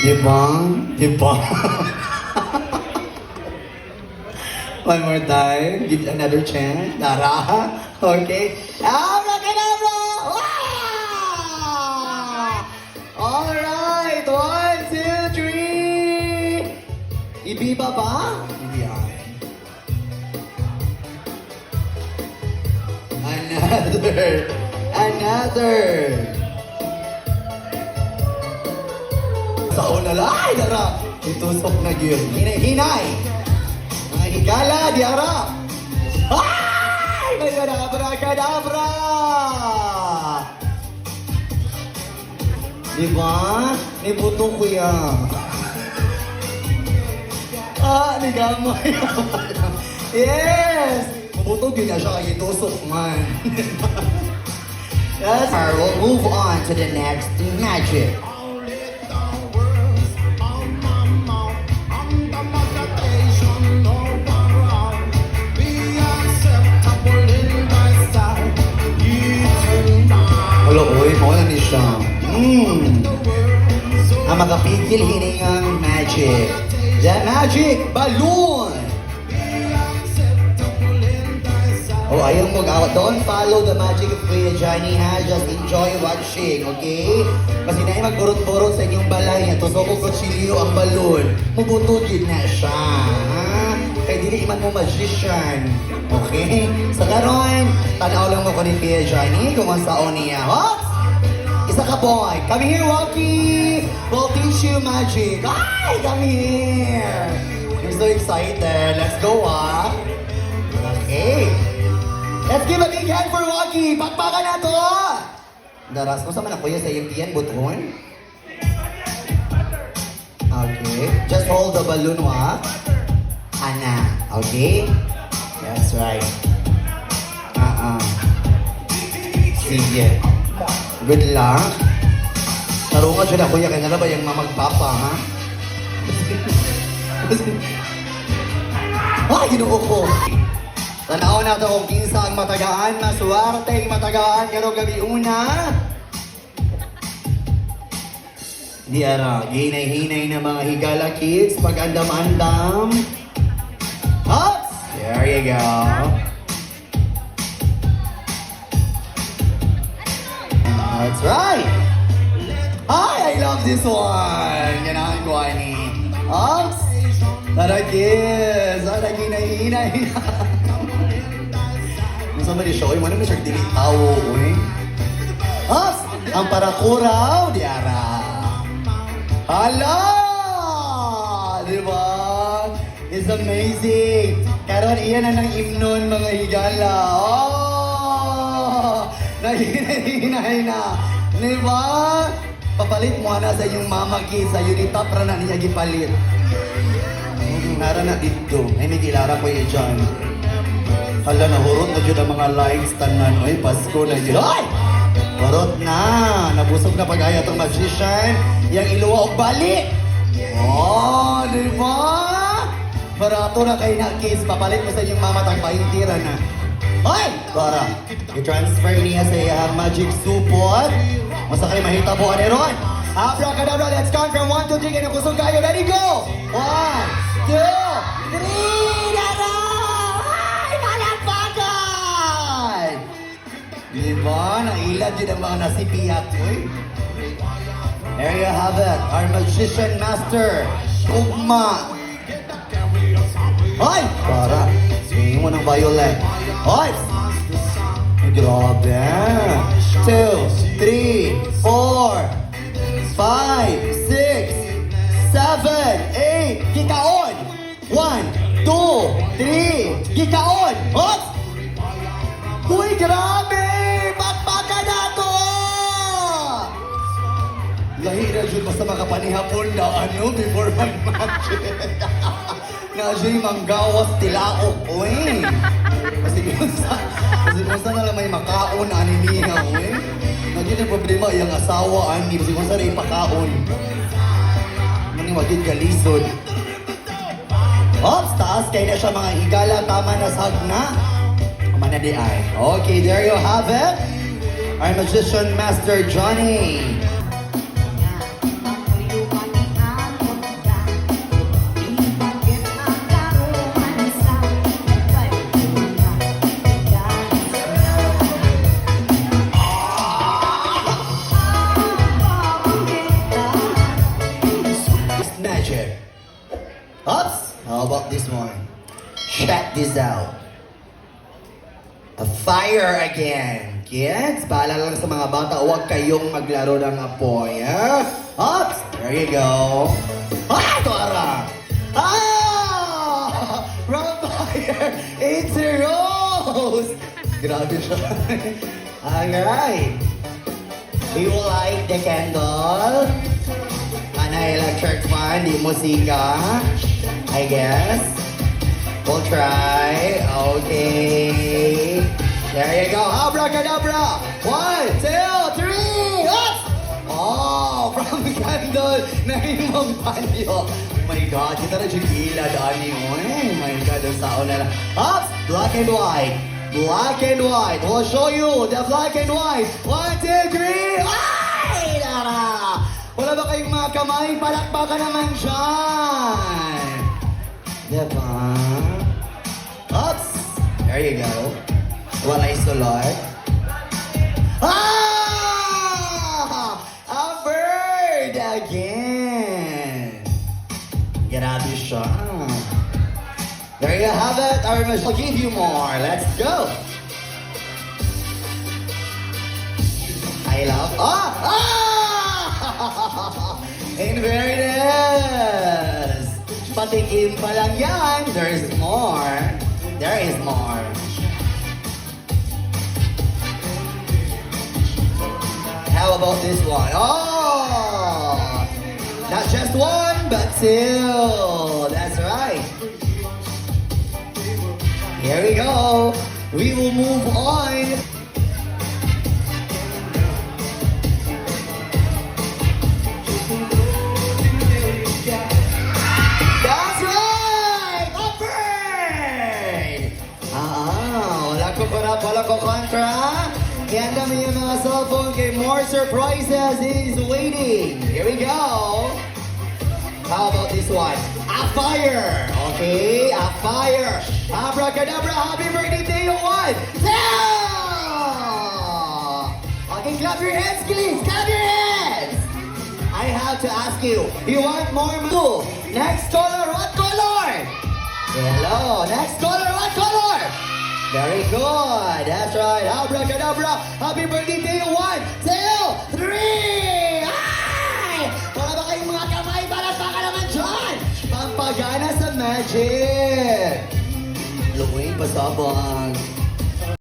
Diba? Diba? One more time. Give it another chance. Dara. Okay. Abracadabra! Wow! Alright. 1, 2, 3. Ibiba ba? Hindi ay. Another. Sao na lang. Ay, dara. Itusok na yun. Hinay-hinay. Mga higala, diara. Ay! Abracadabra! Diba? Nibuto ko yan. Nigamay. Yes! Mabutog yun na siya kaya itusok man. Yes, we'll move on to the next magic. Hello, oy, mawala ni siya. Ang makapigil hiningang magic. The magic balloon! Oh, ayaw mo gawat. Don't follow the magic of Kuya Johnny, ha? Just enjoy watching, okay? Kasi na magburot-burot sa inyong balay niya. Tusok ko kutsilyo ang balloon. Mubutugin na siya, ha? Kaya dili iman mo magician. Okay? Sa karon, tanaw lang mo ko ni Kuya Johnny kung ang saon niya. What? Isa ka boy. Come here, Rocky. We'll teach you magic. Ay, come here. I'm so excited. Let's go, ha? Okay. Let's give a big hand for Rocky. Pakpakan na to. Daras mo sa man ako sa iyong tiyan, buton. Okay. Just hold the balloon, wa? Ana. Okay? That's right. Sige. Good luck. Tarungan siya na kuya, kaya na ba yung mamagpapa, ha? Ginoo ko. Tanaw na ito kung kinsa ang matagaan, masuwarte ang matagaan, pero gabi una. Di ara, hinay-hinay na mga higala kids, pag-andam-andam. Hops! There you go. That's right. Hi, I love this one. Yan ang kuha ni. Hops! Tara kids, tara hinay-hinay na. Sama di show, mana may dili tao, uy. Hops! Ang parakuraw, diara. Hala! Diba? It's amazing. Karon iyan na ng imnon, mga higala. Oh! Nahinay na. Diba? Papalit mo na sa inyong mama kids. Sa unitap ra na niya gipalit. Nara na dito. Ay, may kilara ko yun dyan. Hala, nahurot na dyan ang mga lights. Tanan, ay, Pasko na dyan. Ay! Hurot na. Nabusog na pag-aya itong magician. Yang iluwa o balik. Oh, di ba? Barato na kayo na, kids. Papalit mo sa inyong mama tagpaintira na. Ay! Para, i-transfer niya sa magic support. Masa kayo mahita po, Aneron? Abracadabra, let's count from 1 to 3. Kaya kusog kayo. Ready, go! 1, 2, 3, dara! Ay, palakpakan! Diba? Nailad yun ang mga nasipiyat, uy. There you have it, our magician master, Ugma. Ay! Para, tingin mo ng violet. Ay! Grabe! 2, 3, 4, 5, 6, 7, 8, kikaon! 1, 2, 3, kikaon! Hop! Uy, grabe! Pakpakan na to! Lahira dyan basta makapanihapon na ano before mag-magic. Najay manggawas tilaok, uy! Kasi kung saan na lang may makaon, aniniha, uy! Nagyan yung problema, yung asawa, ani, kasi kung saan na ipakaon. Maniwagin galisod. Ops, taas kayo na siya mga higala, tama na sagna. Mana di ay. Okay, there you have it. Our magician master Johnny. about this one? Check this out. A fire again. Kids, paalala lang sa mga bata, huwag kayong maglaro ng apoy, ha? Ups! There you go. Ah! Tuara! Ah! From fire, it's a rose! Grabe siya. Alright. We will light the candle. Electric fan, di musika. I guess. We'll try. Okay. There you go. Abracadabra. 1, 2, 3. Up! Oh, from the candle. Naimang panyo. Oh my God. Kita na gila daan niyo. Oh my God. Ang sao na lang. Up! Black and white. Black and white. We'll show you the black and white. 1, 2, 3. Ay! Dara! Wala ba kayong mga kamay? Palakpakan naman dyan! Diba? Oops! There you go. Walay sulot. Ah! A bird again! Grabe siya. There you have it. I'll give you more. Let's go! I love... Ah! In fairness, patikim pa lang yan. There is more. There is more. How about this one? Oh! Not just one, but two. That's right. Here we go. We will move on. Wala ko kontra. Kaya naman yung mga cellphone kay more surprises is waiting. Here we go. How about this one? A fire. Okay, a fire. Abracadabra, happy birthday to you. 1, 2. Okay, clap your hands, please. Clap your hands. I have to ask you, you want more? Next color, what color? Hello, next color, what color? Very good. That's right. Abracadabra. Happy birthday to you. 1, 2, 3. Ay! Wala ba kayong mga kamay? Palakpakan naman dyan. Pampagana sa magic. Luwing pasabang.